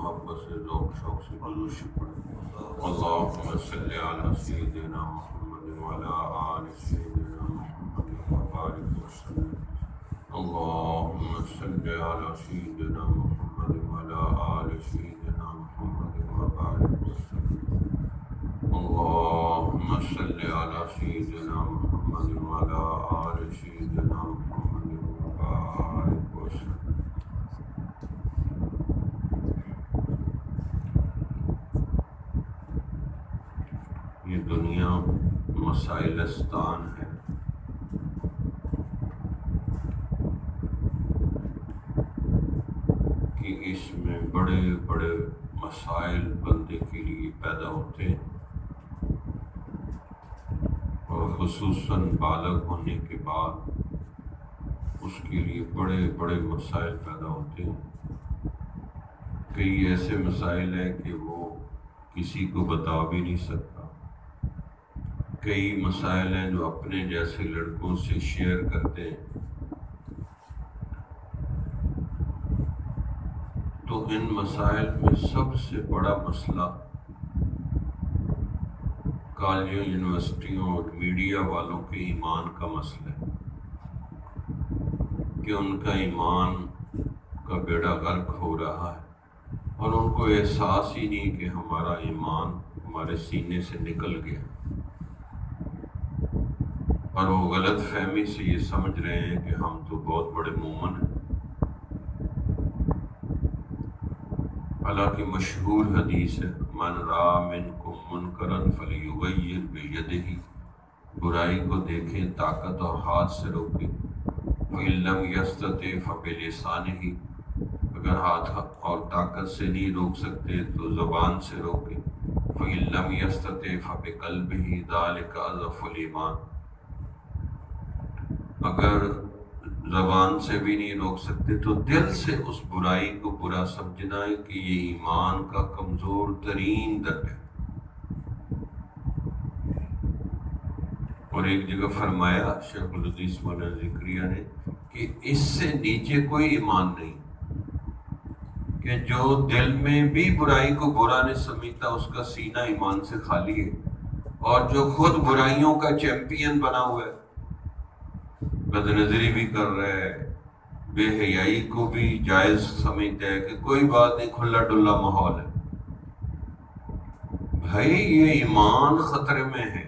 محبت سے ذوق شوق سے درود پڑھیں۔ اللہم صلی علی سیدنا محمد وعلی آل سیدنا محمد وبارک وسلم۔ اللہم صلی علی سیدنا محمد وعلی آل سیدنا محمد وبارک وسلم۔ اللہم صلی علی سیدنا محمد وعلی آل سیدنا محمد وبارک وسلم۔ یہ دنیا مسائلستان ہے، کہ اس میں بڑے بڑے مسائل بندے کے لیے پیدا ہوتے ہیں، اور خصوصاً بالغ ہونے کے بعد اس کے لیے بڑے بڑے مسائل پیدا ہوتے ہیں۔ کئی ایسے مسائل ہیں کہ وہ کسی کو بتا بھی نہیں سکتا، کئی مسائل ہیں جو اپنے جیسے لڑکوں سے شیئر کرتے ہیں۔ تو ان مسائل میں سب سے بڑا مسئلہ کالجوں، یونیورسٹیوں اور میڈیا والوں کے ایمان کا مسئلہ ہے، کہ ان کا ایمان کا بیڑا غرق ہو رہا ہے، اور ان کو احساس ہی نہیں کہ ہمارا ایمان ہمارے سینے سے نکل گیا، اور وہ غلط فہمی سے یہ سمجھ رہے ہیں کہ ہم تو بہت بڑے مومن ہیں۔ حالانکہ مشہور حدیث ہے، من رأى منکم منکرا فلیغیر بیدہ، برائی کو دیکھیں طاقت اور ہاتھ سے روکیں، فإن لم یستطع فبلسانہ، اگر ہاتھ اور طاقت سے نہیں روک سکتے تو زبان سے روکیں، فإن لم یستطع فبقلبہ ذلک اضعف الایمان، اگر زبان سے بھی نہیں روک سکتے تو دل سے اس برائی کو برا سمجھنا ہے کہ یہ ایمان کا کمزور ترین درجہ ہے۔ اور ایک جگہ فرمایا شیخ الحدیث مولانا زکریا نے کہ اس سے نیچے کوئی ایمان نہیں، کہ جو دل میں بھی برائی کو برا نہیں سمجھتا اس کا سینہ ایمان سے خالی ہے، اور جو خود برائیوں کا چیمپئن بنا ہوا ہے، بد نظری بھی کر رہا ہے، بے حیائی کو بھی جائز سمجھتا ہے کہ کوئی بات نہیں، کھلا ڈلا ماحول ہے، بھائی یہ ایمان خطرے میں ہے۔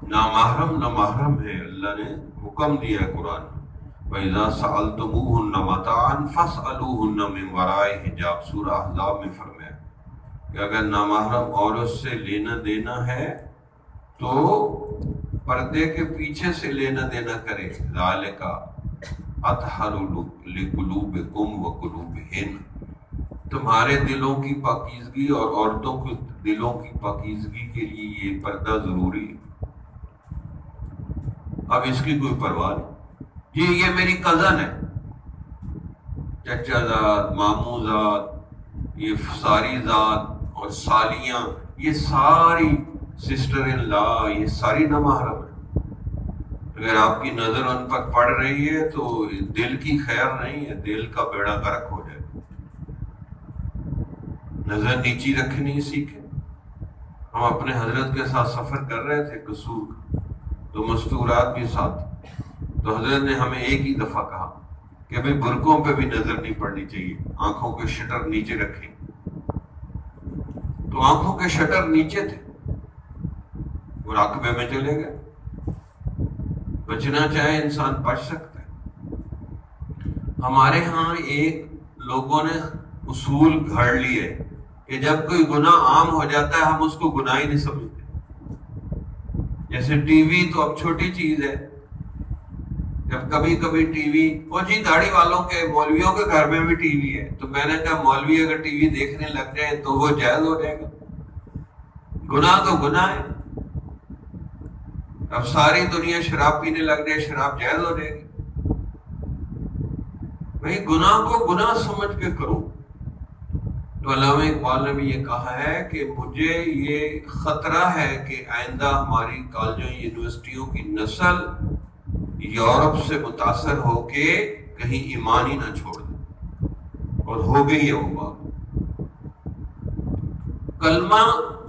نامحرم ہے، اللہ نے حکم دیا ہے قرآن میں، وَإِذَا سَأَلْتُمُوهُنَّ مَتَاعًا فَاسْأَلُوهُنَّ مِنْ وَرَاءِ حِجَابٍ، سورہ احزاب میں فرمایا کہ اگر نامحرم عورت سے لینا دینا ہے تو پردے کے پیچھے سے لینا دینا کرے، ذالک اطہر لقلوبکم وقلوبہن، تمہارے دلوں کی پاکیزگی اور عورتوں کے دلوں کی پاکیزگی کے لیے یہ پردہ ضروری ہے۔ اب اس کی کوئی پرواہ نہیں، جی یہ میری کزن ہے، چچا زاد، ماموں زاد، یہ ساری ذات اور سالیاں، یہ ساری سسٹر ان لا، یہ ساری نامحرم ہے۔ اگر آپ کی نظر ان پر پڑ رہی ہے تو دل کی خیر نہیں ہے، دل کا بیڑا غرق ہو جائے۔ نظر نیچی رکھنی سیکھیں۔ ہم اپنے حضرت کے ساتھ سفر کر رہے تھے قصور کا، تو مستورات بھی ساتھ، تو حضرت نے ہمیں ایک ہی دفعہ کہا کہ بھئی برقعوں پہ بھی نظر نہیں پڑنی چاہیے، آنکھوں کے شٹر نیچے رکھیں۔ تو آنکھوں کے شٹر نیچے تھے، مراقبے میں چلے گئے۔ بچنا چاہے انسان بچ سکتا ہے۔ ہمارے ہاں ایک لوگوں نے اصول گھڑ لیے کہ جب کوئی گناہ عام ہو جاتا ہے ہم اس کو گناہ ہی نہیں سمجھتے۔ جیسے ٹی وی تو اب چھوٹی چیز ہے، جب کبھی کبھی ٹی وی، وہ جی داڑھی والوں کے مولویوں کے گھر میں بھی ٹی وی ہے، تو میں نے کہا مولوی اگر ٹی وی دیکھنے لگ جائے تو وہ جائز ہو جائے گا، گناہ تو گناہ ہے۔ اب ساری دنیا شراب پینے لگ جائے، شراب جائز ہو جائے گی؟ بھائی گناہ کو گناہ سمجھ کے کرو۔ تو علامہ اقبال نے بھی یہ کہا ہے کہ مجھے یہ خطرہ ہے کہ آئندہ ہماری کالجوں یونیورسٹیوں کی نسل یورپ سے متاثر ہو کے کہیں ایمان ہی نہ چھوڑ دے، اور ہو گئی ہے وہ بات۔ کلمہ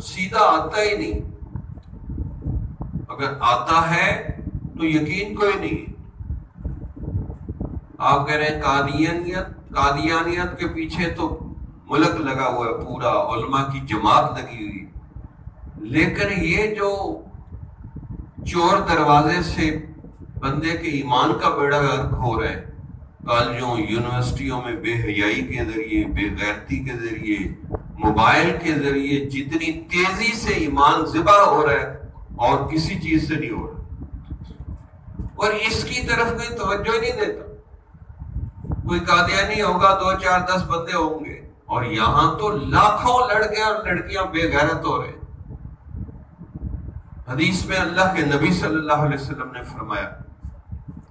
سیدھا آتا ہی نہیں، اگر آتا ہے تو یقین کوئی نہیں۔ آپ کہہ رہے ہیں قادیانیت کے پیچھے تو ملک لگا ہوا ہے، پورا علماء کی جماعت لگی ہوئی، لیکن یہ جو چور دروازے سے بندے کے ایمان کا بیڑا غرق ہو رہا ہے، کالجوں یونیورسٹیوں میں بے حیائی کے ذریعے، بے غیرتی کے ذریعے، موبائل کے ذریعے جتنی تیزی سے ایمان ذبح ہو رہا ہے اور کسی چیز سے نہیں ہو رہا، اور اس کی طرف کوئی توجہ نہیں دیتا۔ کوئی قادیانی ہوگا، 2 4 10 بندے ہوں گے، اور یہاں تو لاکھوں لڑکے اور لڑکیاں بے غیرت ہو رہے ہیں۔ حدیث میں اللہ کے نبی صلی اللہ علیہ وسلم نے فرمایا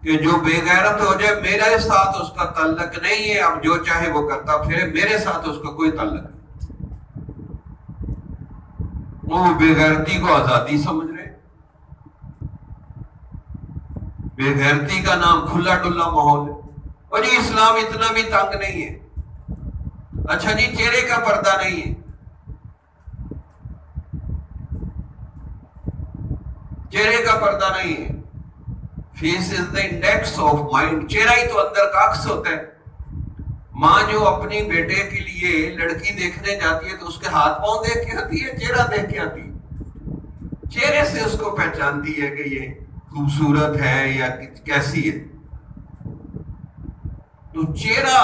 کہ جو بے غیرت ہو جائے میرے ساتھ اس کا تعلق نہیں ہے، اب جو چاہے وہ کرتا پھرے، میرے ساتھ اس کا کوئی تعلق نہیں۔ وہ بے غیرتی کو آزادی سمجھ رہے، بے غیرتی کا نام کھلا ڈلا ماحول ہے۔ اور یہ اسلام اتنا بھی تنگ نہیں ہے۔ اچھا جی، چہرے کا پردہ نہیں ہے، چہرے کا پردہ نہیں ہے۔ Face is the index of mind, چہرہ ہی تو اندر کا عکس ہوتا ہے۔ ماں جو اپنی بیٹے کے لیے لڑکی دیکھنے جاتی ہے تو اس کے ہاتھ پاؤں دیکھ کے آتی ہے، چہرہ دیکھ کے آتی ہے؟ چہرے سے اس کو پہچانتی ہے کہ یہ خوبصورت ہے یا کیسی ہے۔ تو چہرہ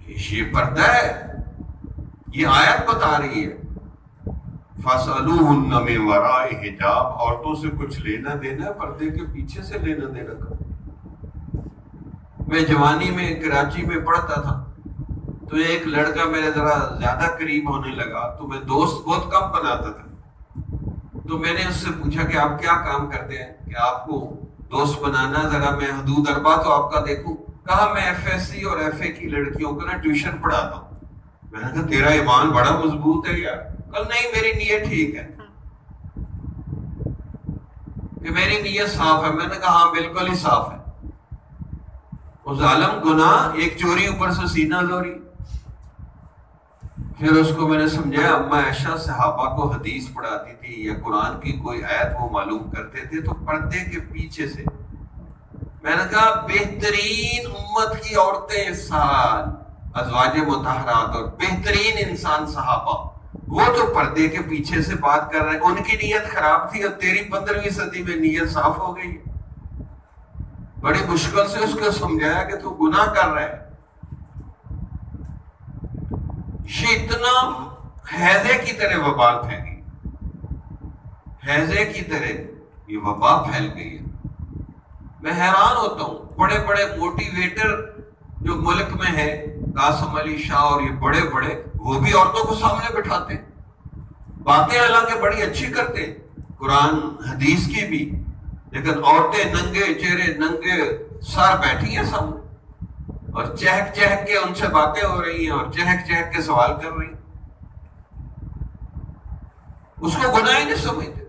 یہ پردہ ہے، یہ آیت بتا رہی ہے فَاسْأَلُوهُنَّ مِنْ وَرَاءِ حِجَابٍ، عورتوں سے کچھ لینا دینا پردے کے پیچھے سے لینا دینا کرو۔ میں جوانی میں کراچی میں پڑھتا تھا تو ایک لڑکا میرے ذرا زیادہ قریب ہونے لگا تو میں دوست بہت کم بناتا تھا، تو میں نے اس سے پوچھا کہ آپ کیا کام کرتے ہیں کہ آپ کو دوست بنانا، ذرا میں حدود اربع تو آپ کا دیکھوں۔ کہا میں ایف ایس سی اور ایف اے کی لڑکیوں کو نا ٹیوشن پڑھاتا ہوں۔ میں نے کہا تیرا ایمان بڑا مضبوط ہے یار۔ کہا نہیں، میری نیت ٹھیک ہے، کہ میری نیت صاف ہے۔ میں نے کہا ہاں بالکل ہی صاف ہے۔ وہ ظالم گناہ، ایک چوری اوپر سے سینہ زوری۔ پھر اس کو میں نے سمجھایا، اما عائشہ صحابہ کو حدیث پڑھاتی تھی یا قرآن کی کوئی آیت وہ معلوم کرتے تھے تو پردے کے پیچھے سے۔ میں نے کہا بہترین امت کی عورتیں سال ازواج مطہرات اور بہترین انسان صحابہ، وہ تو پردے کے پیچھے سے بات کر رہے ہیں، ان کی نیت خراب تھی اور تیری 15ویں صدی میں نیت صاف ہو گئی۔ بڑی مشکل سے اس کو سمجھایا کہ تو گناہ کر رہا ہے۔ یہ اتنا ہیضے کی طرح وبال پھیلی، ہیضے کی طرح یہ وبا پھیل گئی ہے۔ میں حیران ہوتا ہوں، بڑے بڑے موٹیویٹر جو ملک میں ہیں، قاسم علی شاہ اور یہ بڑے بڑے، وہ بھی عورتوں کو سامنے بٹھاتے ہیں، باتیں حالانکہ بڑی اچھی کرتے ہیں قرآن حدیث کی بھی، لیکن عورتیں ننگے چہرے ننگے سر بیٹھی ہیں سامنے اور چہک چہک کے ان سے باتیں ہو رہی ہیں اور چہک چہک کے سوال کر رہی ہیں۔ اس کو گناہ ہی نہیں سمجھتے۔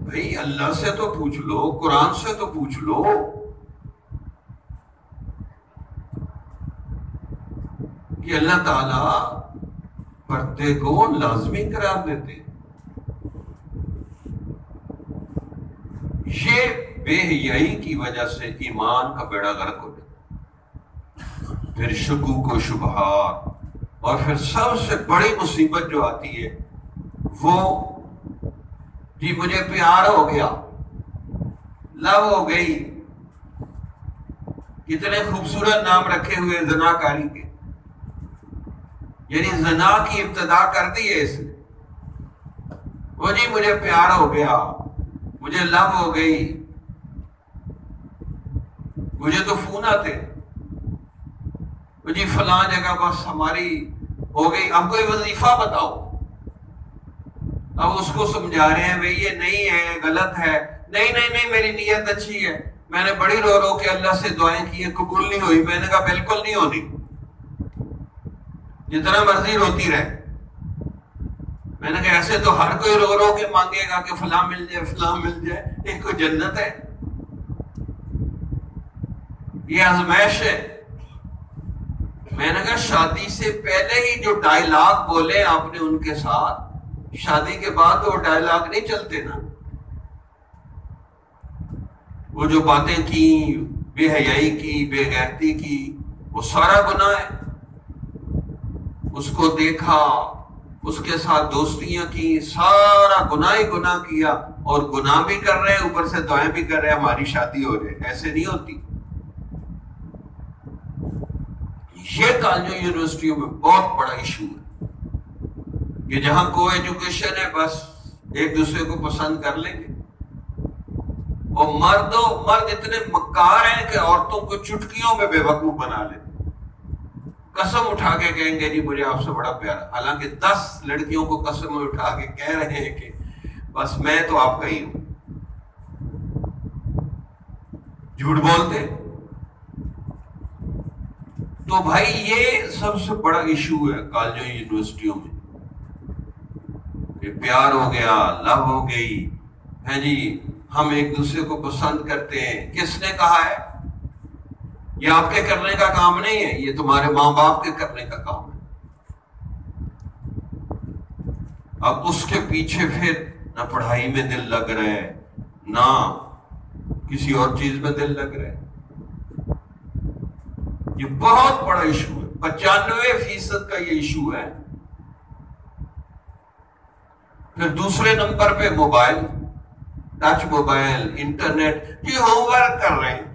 بھئی اللہ سے تو پوچھ لو، قرآن سے تو پوچھ لو۔ کہ اللہ تعالیٰ پردے کو لازمی قرار دیتے ہیں۔ یہ بے حیائی کی وجہ سے ایمان کا بیڑا غرق ہو جاتا، پھر شکوک و شبہات، اور پھر سب سے بڑی مصیبت جو آتی ہے وہ جی مجھے پیار ہو گیا، لو ہو گئی۔ کتنے خوبصورت نام رکھے ہوئے زناکاری کے، یعنی زنا کی ابتدا کر دی ہے اس نے۔ وہ جی مجھے پیار ہو گیا، مجھے لو ہو گئی، مجھے تو فون آتے، وہ جی فلاں جگہ بس ہماری ہو گئی، اب کوئی وظیفہ بتاؤ۔ اب اس کو سمجھا رہے ہیں بھئی یہ نہیں ہے، غلط ہے۔ نہیں نہیں نہیں، میری نیت اچھی ہے، میں نے بڑی رو رو کے اللہ سے دعائیں کی ہیں، قبول نہیں ہوئی۔ میں نے کہا بالکل نہیں ہونی، جتنا مرضی روتی رہے۔ میں نے کہا ایسے تو ہر کوئی رو رو کے مانگے گا کہ فلاں مل جائے فلاں مل جائے، ایک کوئی جنت ہے؟ یہ آزمائش ہے۔ میں نے کہا شادی سے پہلے ہی جو ڈائلاگ بولے آپ نے ان کے ساتھ، شادی کے بعد وہ ڈائلاگ نہیں چلتے نا۔ وہ جو باتیں کی، بے حیائی کی، بے غیرتی کی، وہ سارا گناہ ہے۔ اس کو دیکھا، اس کے ساتھ دوستیاں کی، سارا گناہ ہی گناہ کیا، اور گناہ بھی کر رہے ہیں، اوپر سے دعائیں بھی کر رہے ہیں ہماری شادی ہو رہی ہے۔ ایسے نہیں ہوتی۔ یہ کالجوں یونیورسٹیوں میں بہت بڑا ایشو ہے کہ جہاں کو ایجوکیشن ہے بس ایک دوسرے کو پسند کر لیں گے، اور مرد اتنے مکار ہیں کہ عورتوں کو چٹکیوں میں بے وقوف بنا لیں، قسم اٹھا کے کہیں گے جی مجھے آپ سے بڑا پیار، حالانکہ 10 لڑکیوں کو قسم اٹھا کے کہہ رہے ہیں کہ بس میں تو آپ کا ہی ہوں، جھوٹ بولتے۔ تو بھائی یہ سب سے بڑا ایشو ہے کالجوں یونیورسٹیوں میں کہ پیار ہو گیا، لو ہو گئی ہے جی، ہم ایک دوسرے کو پسند کرتے ہیں۔ کس نے کہا ہے؟ یہ آپ کے کرنے کا کام نہیں ہے، یہ تمہارے ماں باپ کے کرنے کا کام ہے۔ اب اس کے پیچھے پھر نہ پڑھائی میں دل لگ رہا ہے، نہ کسی اور چیز میں دل لگ رہا ہے۔ یہ بہت بڑا ایشو ہے، 95% کا یہ ایشو ہے۔ پھر دوسرے نمبر پہ موبائل، ٹچ موبائل، انٹرنیٹ، یہ ہوم ورک کر رہے ہیں،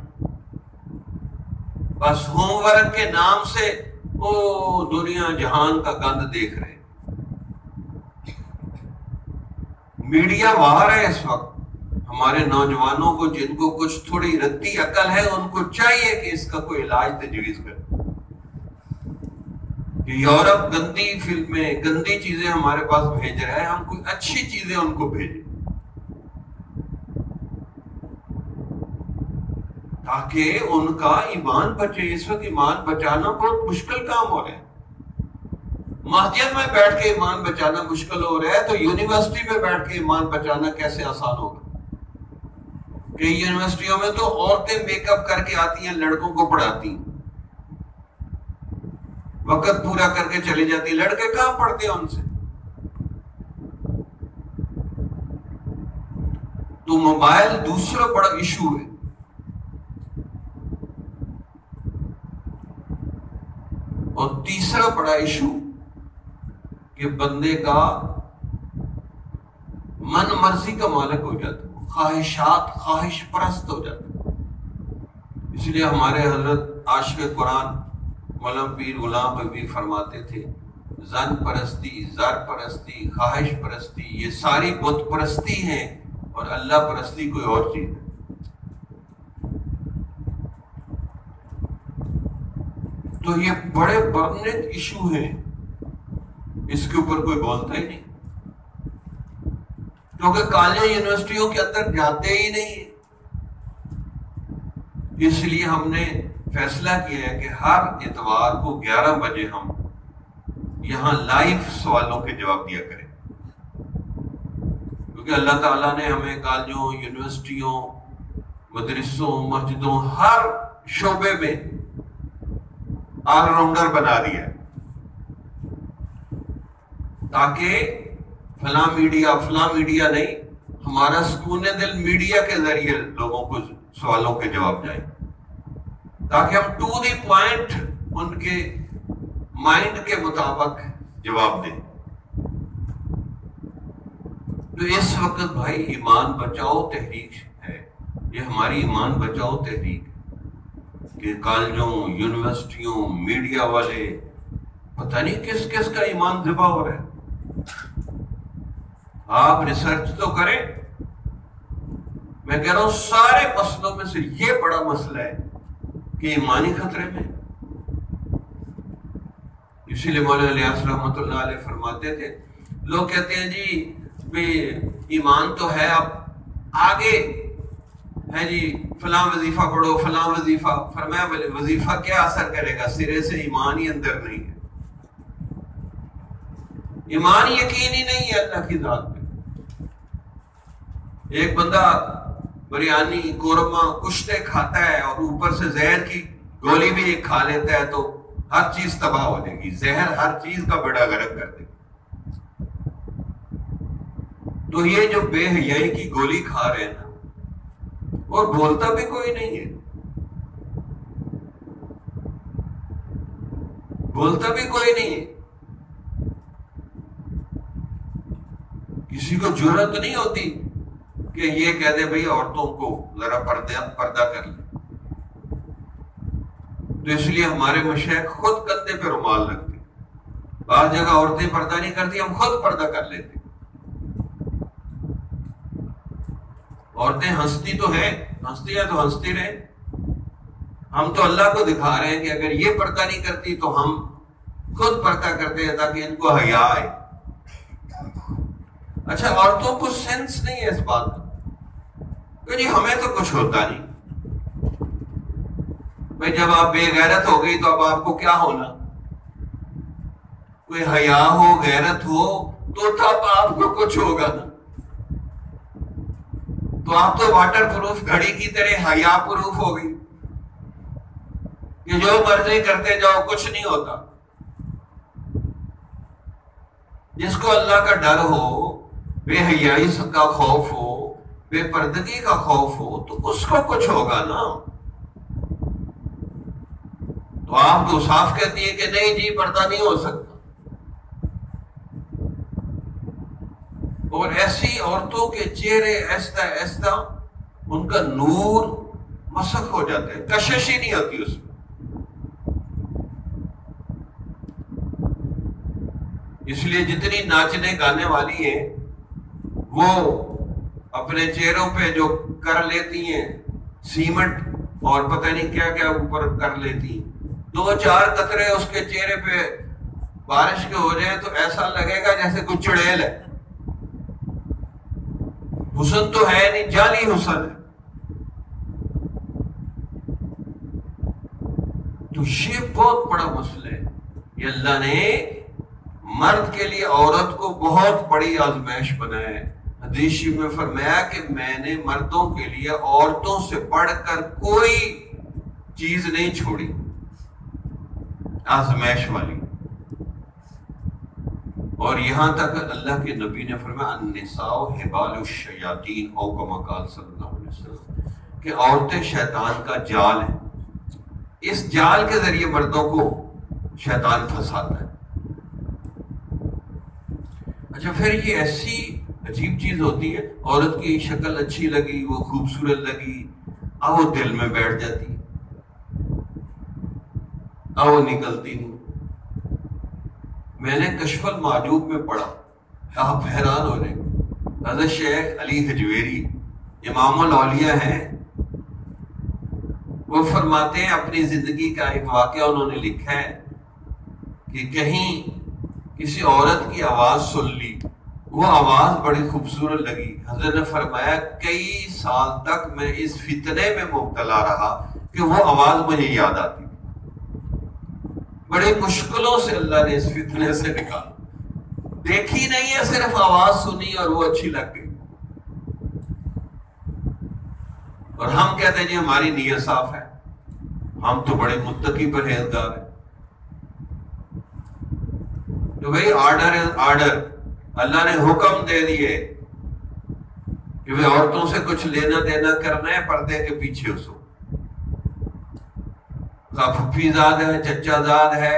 بس ہوم ورک کے نام سے وہ دنیا جہان کا گند دیکھ رہے ہیں۔ میڈیا باہر ہے اس وقت، ہمارے نوجوانوں کو جن کو کچھ تھوڑی رتی عقل ہے ان کو چاہیے کہ اس کا کوئی علاج تجویز کرے، کہ یورپ گندی فلمیں، گندی چیزیں ہمارے پاس بھیج رہا ہے، ہم کوئی اچھی چیزیں ان کو بھیجیں تاکہ ان کا ایمان بچے۔ اس وقت ایمان بچانا بہت مشکل کام ہو رہا ہے۔ مسجد میں بیٹھ کے ایمان بچانا مشکل ہو رہا ہے تو یونیورسٹی میں بیٹھ کے ایمان بچانا کیسے آسان ہوگا؟ کہ یونیورسٹیوں میں تو عورتیں میک اپ کر کے آتی ہیں، لڑکوں کو پڑھاتی ہیں، وقت پورا کر کے چلی جاتی، لڑکے کہاں پڑھتے ہیں ان سے؟ تو موبائل دوسرا بڑا ایشو ہے۔ اور تیسرا بڑا ایشو کہ بندے کا من مرضی کا مالک ہو جاتا ہے، خواہش پرست ہو جاتا ہے۔ اس لیے ہمارے حضرت عاشق قرآن مولانا پیر غلام حبیب فرماتے تھے زن پرستی، زر پرستی، خواہش پرستی یہ ساری بت پرستی ہیں، اور اللہ پرستی کوئی اور چیز ہے۔ تو یہ بڑے پرماننٹ ایشو ہیں، اس کے اوپر کوئی بولتا ہی نہیں، کیونکہ کالجوں یونیورسٹیوں کے اندر جاتے ہی نہیں۔ اس لیے ہم نے فیصلہ کیا ہے کہ ہر اتوار کو 11 بجے ہم یہاں لائیو سوالوں کے جواب دیا کریں، کیونکہ اللہ تعالیٰ نے ہمیں کالجوں، یونیورسٹیوں، مدرسوں، مسجدوں، ہر شعبے میں آل راؤنڈر بنا دیا تاکہ فلاں میڈیا نہیں، ہمارا سکون دل میڈیا کے ذریعے لوگوں کو سوالوں کے جواب جائیں، تاکہ ہم ٹو دی پوائنٹ ان کے مائنڈ کے مطابق جواب دیں۔ تو اس وقت بھائی ایمان بچاؤ تحریک ہے، یہ ہماری ایمان بچاؤ تحریک کہ کالجوں، یونیورسٹیوں، میڈیا والے پتہ نہیں کس کس کا ایمان ذبح ہو رہا ہے۔ آپ ریسرچ تو کریں۔ میں کہہ رہا ہوں سارے مسئلوں میں سے یہ بڑا مسئلہ ہے کہ ایمانی خطرے میں۔ اسی لیے مولانا الیاس رحمۃ اللہ علیہ فرماتے تھے، لوگ کہتے ہیں جی بے ایمان تو ہے، اب آگے ہے جی فلاں وظیفہ پڑھو، فلاں وظیفہ۔ فرمایا وظیفہ کیا اثر کرے گا، سرے سے ایمان ہی اندر نہیں ہے۔ ایمان یقین ہی نہیں ہے اللہ کی ذات پہ. ایک بندہ بریانی قورمہ کشتے کھاتا ہے اور اوپر سے زہر کی گولی بھی ایک کھا لیتا ہے تو ہر چیز تباہ ہو جائے گی. زہر ہر چیز کا بیڑا غرق کر دے گی. تو یہ جو بے حیائی کی گولی کھا رہے ہیں نا، اور بولتا بھی کوئی نہیں ہے، بولتا بھی کوئی نہیں ہے. کسی کو جرأت نہیں ہوتی کہ یہ کہہ دے بھئی عورتوں کو ذرا پردہ کر لیں. تو اس لیے ہمارے مشائخ خود کندھے پہ رومال رکھتے. بعض جگہ عورتیں پردہ نہیں کرتی، ہم خود پردہ کر لیتے. عورتیں ہنستی تو ہیں، ہنستی ہیں تو ہنستی رہے. ہم تو اللہ کو دکھا رہے ہیں کہ اگر یہ پردہ نہیں کرتی تو ہم خود پردہ کرتے ہیں تاکہ ان کو حیا آئے. اچھا، عورتوں کو سینس نہیں ہے اس بات کا کہ جی ہمیں تو کچھ ہوتا نہیں. بھائی جب آپ بے غیرت ہو گئی تو اب آپ کو کیا ہونا؟ کوئی حیا ہو، غیرت ہو تو تب آپ کو کچھ ہوگا نا. تو آپ تو واٹر پروف گھڑی کی طرح حیا پروف ہو گئی کہ جو مرضی کرتے جاؤ کچھ نہیں ہوتا. جس کو اللہ کا ڈر ہو، بے حیائی کا خوف ہو، بے پردگی کا خوف ہو تو اس کو کچھ ہوگا نا. تو آپ تو صاف کہتی ہیں کہ نہیں جی پردہ نہیں ہو سکتا. اور ایسی عورتوں کے چہرے ایسا ایسا ان کا نور مسخ ہو جاتا ہے، کشش ہی نہیں ہوتی اس میں. اس لیے جتنی ناچنے گانے والی ہیں وہ اپنے چہروں پہ جو کر لیتی ہیں سیمنٹ اور پتہ نہیں کیا کیا اوپر کر لیتی ہیں، 2-4 قطرے اس کے چہرے پہ بارش کے ہو جائیں تو ایسا لگے گا جیسے کوئی چڑیل ہے. حسن تو ہے نہیں، جعلی حسن ہے. تو یہ بہت بڑا مسئلہ ہے. یہ اللہ نے مرد کے لیے عورت کو بہت بڑی آزمائش بنایا ہے. حدیث میں فرمایا کہ میں نے مردوں کے لیے عورتوں سے بڑھ کر کوئی چیز نہیں چھوڑی آزمائش والی. اور یہاں تک اللہ کے نبی نے فرمایا النساء حبال الشیاطین او کما قال صلی اللہ علیہ وسلم کہ عورتیں شیطان کا جال ہے. اس جال کے ذریعے مردوں کو شیطان پھنساتا ہے. اچھا، پھر یہ ایسی عجیب چیز ہوتی ہے، عورت کی شکل اچھی لگی، وہ خوبصورت لگی، اب وہ دل میں بیٹھ جاتی، اب وہ نکلتی نہیں. میں نے کشف المعجوب میں پڑھا، آپ حیران ہو رہے ہیں. حضرت شیخ علی حجویری امام الاولیاء ہیں، وہ فرماتے ہیں اپنی زندگی کا ایک واقعہ انہوں نے لکھا ہے کہ کہیں کسی عورت کی آواز سن لی، وہ آواز بڑی خوبصورت لگی. حضرت نے فرمایا کئی سال تک میں اس فتنے میں مبتلا رہا کہ وہ آواز مجھے یاد آتی. بڑی مشکلوں سے اللہ نے اس فتنے سے نکالا. دیکھی نہیں ہے، صرف آواز سنی اور وہ اچھی لگ گئی. اور ہم کہتے ہیں جی ہماری نیت صاف ہے، ہم تو بڑے متقی پرہیزگار ہیں. تو بھئی آرڈر ہے آرڈر، اللہ نے حکم دے دیے کہ بھئی عورتوں سے کچھ لینا دینا کرنا ہے، پردے کے پیچھے اسو. پھپھی زاد ہے، چچا زاد ہے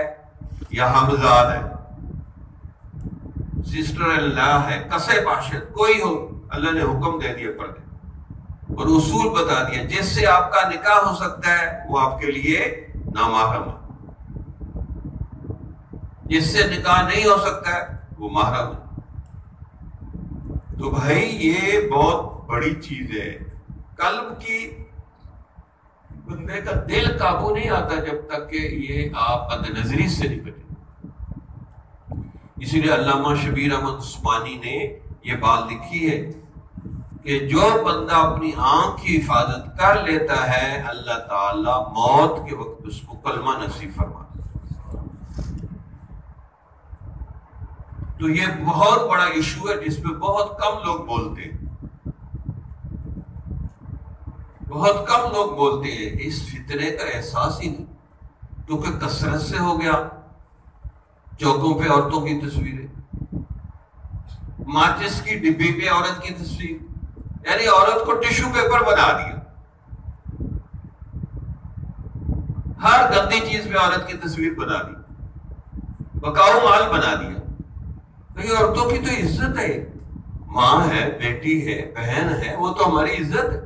یا ہم زاد ہے، سسٹر اللہ ہے، کسے باشد کوئی ہو، اللہ نے حکم دے دیا پردے اور اصول بتا دیا. جس سے آپ کا نکاح ہو سکتا ہے وہ آپ کے لیے نامحرم ہے، جس سے نکاح نہیں ہو سکتا ہے وہ محرم ہے. تو بھائی یہ بہت بڑی چیز ہے. قلب کی بندے کا دل قابو نہیں آتا جب تک کہ یہ آپ بد نظری سے نہیں بچے. اسی لیے علامہ شبیر احمد عثمانی نے یہ بات لکھی ہے کہ جو بندہ اپنی آنکھ کی حفاظت کر لیتا ہے اللہ تعالی موت کے وقت اس کو کلمہ نصیب فرماتا ہے. تو یہ بہت بڑا ایشو ہے جس پہ بہت کم لوگ بولتے ہیں، بہت کم لوگ بولتے ہیں. اس فتنے کا احساس ہی نہیں، کیونکہ کثرت سے ہو گیا. چوکوں پہ عورتوں کی تصویریں، ماچس کی ڈبی پہ عورت کی تصویر، یعنی عورت کو ٹشو پیپر بنا دیا. ہر گندی چیز پہ عورت کی تصویر بنا دی، بکاؤ مال بنا دیا. یہ عورتوں کی تو عزت ہے، ماں ہے، بیٹی ہے، بہن ہے، وہ تو ہماری عزت ہے.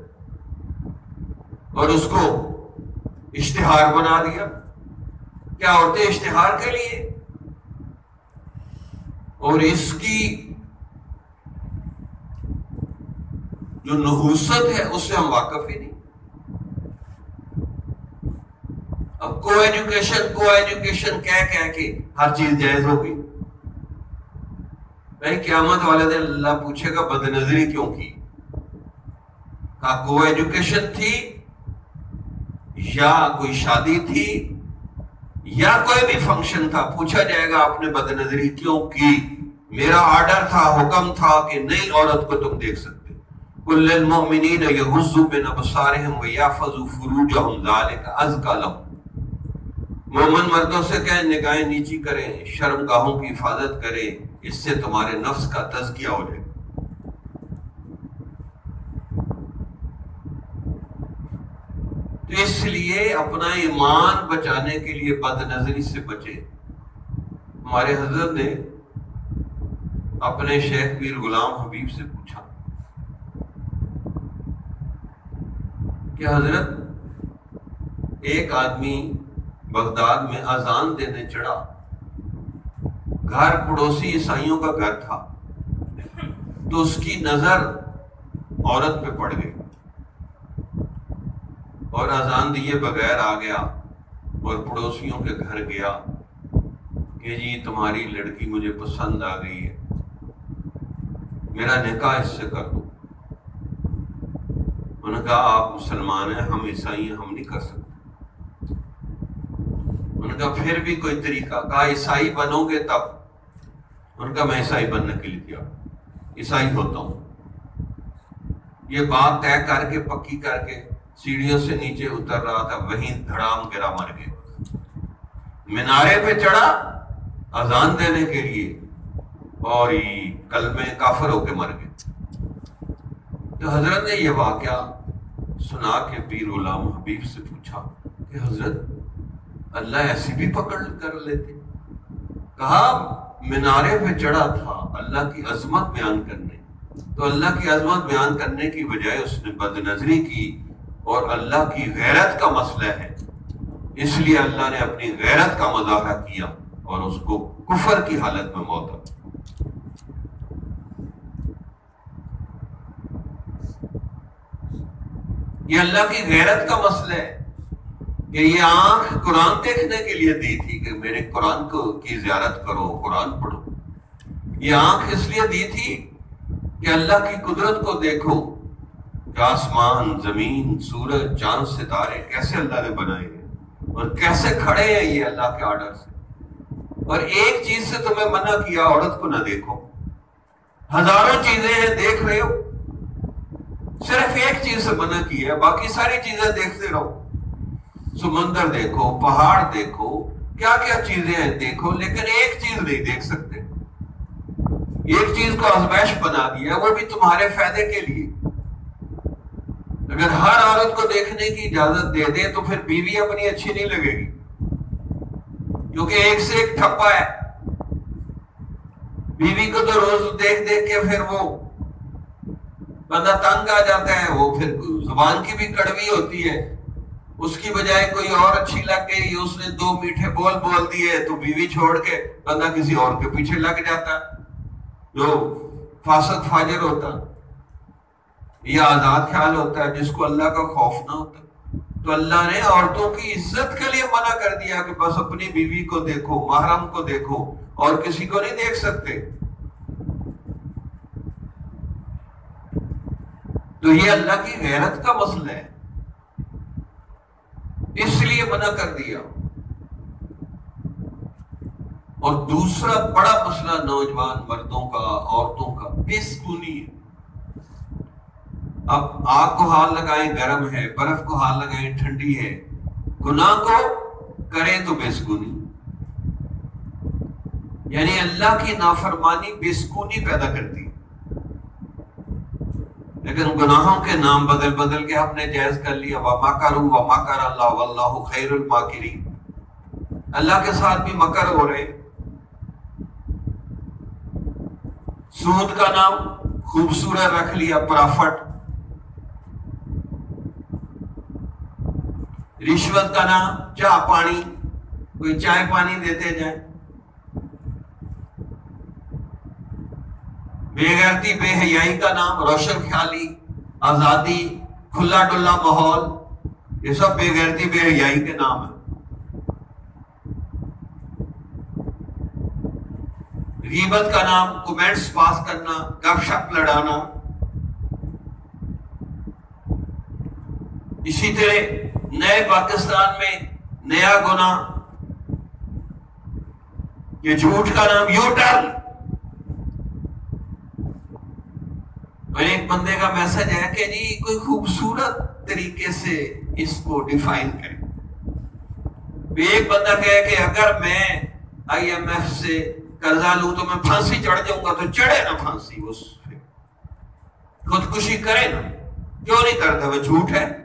اور اس کو اشتہار بنا دیا. کیا عورتیں اشتہار کے لیے؟ اور اس کی جو نحوست ہے اس سے ہم واقف ہی نہیں. اب کو ایجوکیشن کہہ کے ہر چیز جائز ہو گئی. بھائی قیامت والے دن اللہ پوچھے گا بد نظری کیوں کی؟ کو ایجوکیشن تھی یا کوئی شادی تھی یا کوئی بھی فنکشن تھا، پوچھا جائے گا آپ نے بد نظری کیوں کی؟ میرا آرڈر تھا، حکم تھا کہ نہیں عورت کو تم دیکھ سکتے. کل المؤمنین یغضوا من ابصارہم ویحفظوا فروجہم ذلک ازکی لہم. مومن مردوں سے کہیں نگاہیں نیچی کریں، شرم گاہوں کی حفاظت کریں، اس سے تمہارے نفس کا تزکیہ ہو جائے. تو اس لیے اپنا ایمان بچانے کے لیے بد نظری سے بچے. ہمارے حضرت نے اپنے شیخ پیر غلام حبیب سے پوچھا کہ حضرت ایک آدمی بغداد میں اذان دینے چڑھا، گھر پڑوسی عیسائیوں کا گھر تھا، تو اس کی نظر عورت پہ پڑ گئی اور اذان دیے بغیر آ گیا اور پڑوسیوں کے گھر گیا کہ جی تمہاری لڑکی مجھے پسند آ گئی ہے، میرا نکاح اس سے کر دو. انہوں نے کہا آپ مسلمان ہیں، ہم عیسائی ہیں، ہم نہیں کر سکتے. انہوں نے کہا پھر بھی کوئی طریقہ. کہا عیسائی بنو گے تب. انہوں نے کہا میں عیسائی بننے کے لیے کیا، عیسائی ہوتا ہوں. یہ بات طے کر کے پکی کر کے سیڑھیوں سے نیچے اتر رہا تھا، وہیں دھڑام گرا مر گیا. مینارے پہ چڑھا اذان دینے کے لیے اور کلمے کافر ہو کے مر گئے. تو حضرت نے یہ واقعہ سنا کے پیر غلام حبیب سے پوچھا کہ حضرت اللہ ایسی بھی پکڑ کر لیتے؟ کہا مینارے پہ چڑھا تھا اللہ کی عظمت بیان کرنے، تو اللہ کی عظمت بیان کرنے کی بجائے اس نے بد نظری کی، اور اللہ کی غیرت کا مسئلہ ہے، اس لیے اللہ نے اپنی غیرت کا مظاہرہ کیا اور اس کو کفر کی حالت میں موت دی. یہ اللہ کی غیرت کا مسئلہ ہے کہ یہ آنکھ قرآن دیکھنے کے لیے دی تھی کہ میرے قرآن کی زیارت کرو، قرآن پڑھو. یہ آنکھ اس لیے دی تھی کہ اللہ کی قدرت کو دیکھو کہ آسمان، زمین، سورج، چاند، ستارے کیسے اللہ نے بنائے ہیں اور کیسے کھڑے ہیں یہ اللہ کے آرڈر سے. اور ایک چیز سے تمہیں منع کیا، عورت کو نہ دیکھو. ہزاروں چیزیں ہیں دیکھ رہے ہو، صرف ایک چیز سے منع کی ہے، باقی ساری چیزیں دیکھتے رہو. سمندر دیکھو، پہاڑ دیکھو، کیا کیا چیزیں ہیں دیکھو، لیکن ایک چیز نہیں دیکھ سکتے. ایک چیز کو آزمائش بنا دیا، وہ بھی تمہارے فائدے کے لیے. اگر ہر عورت کو دیکھنے کی اجازت دے دے تو پھر بیوی اپنی اچھی نہیں لگے گی، کیونکہ ایک سے ایک ٹھپا ہے. بیوی کو تو روز دیکھ دیکھ کے پھر وہ بندہ تنگ آ جاتا ہے، وہ پھر زبان کی بھی کڑوی ہوتی ہے. اس کی بجائے کوئی اور اچھی لگ گئی، اس نے دو میٹھے بول دیے تو بیوی چھوڑ کے بندہ کسی اور کے پیچھے لگ جاتا جو فاسق فاجر ہوتا. یہ آزاد خیال ہوتا ہے جس کو اللہ کا خوف نہ ہوتا. تو اللہ نے عورتوں کی عزت کے لیے منع کر دیا کہ بس اپنی بیوی کو دیکھو، محرم کو دیکھو، اور کسی کو نہیں دیکھ سکتے. تو یہ اللہ کی غیرت کا مسئلہ ہے، اس لیے منع کر دیا. اور دوسرا بڑا مسئلہ نوجوان مردوں کا، عورتوں کا، بے سکونی ہے۔ اب آگ کو ہاتھ لگائیں گرم ہے، برف کو ہاتھ لگائیں ٹھنڈی ہے، گناہ کو کریں تو بے سکونی، یعنی اللہ کی نافرمانی بے سکونی پیدا کرتی ہے۔ لیکن گناہوں کے نام بدل بدل کے ہم نے جائز کر لیا، وَمَكَرُوا وَمَكَرَ اللَّهُ وَاللَّهُ خَيْرُ الْمَاكِرِينَ، اللہ کے ساتھ بھی مکر ہو رہے۔ سود کا نام خوبصورت رکھ لیا، پرافٹ۔ رشوت کا نام چائے پانی، کوئی چائے پانی دیتے جائیں۔ بے غیرتی بے حیائی کا نام روشن خیالی، آزادی، کھلا ڈلا ماحول، یہ سب بے غیرتی بے حیائی کے نام ہیں۔ غیبت کا نام کمنٹس پاس کرنا، گپ شپ لڑانا۔ اسی طرح نئے پاکستان میں نیا گناہ، یہ جھوٹ کا نام یو ٹرن۔ اور ایک بندے کا میسج ہے کہ جی کوئی خوبصورت طریقے سے اس کو ڈیفائن کریں۔ ایک بندہ کہے کہ اگر میں IMF سے قرضہ لوں تو میں پھانسی چڑھ جاؤں گا، تو چڑھے نا پھانسی، اس پہ خودکشی کرے نا، کیوں نہیں کرتا؟ وہ جھوٹ ہے،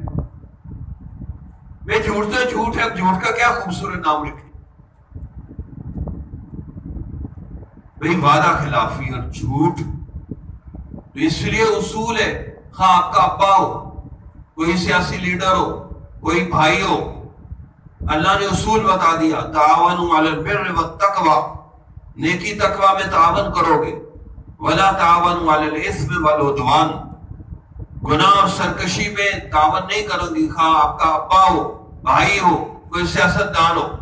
وہ جھوٹ تو جھوٹ ہے، اب جھوٹ کا کیا خوبصورت نام رکھے؟ بھئی وعدہ خلافی اور جھوٹ تو اس لیے اصول ہے، خواہ آپ کا ابا ہو، کوئی سیاسی لیڈر ہو، کوئی بھائی ہو، اللہ نے اصول بتا دیا، تعاونوا علی البر والتقوی، نیکی تقوی میں تعاون کرو گے، ولا تعاونوا علی الاثم والعدوان، گناہ اور سرکشی میں تعاون نہیں کرو گی، خواہ آپ کا ابا ہو، بھائی ہو، کوئی سیاست دان ہو۔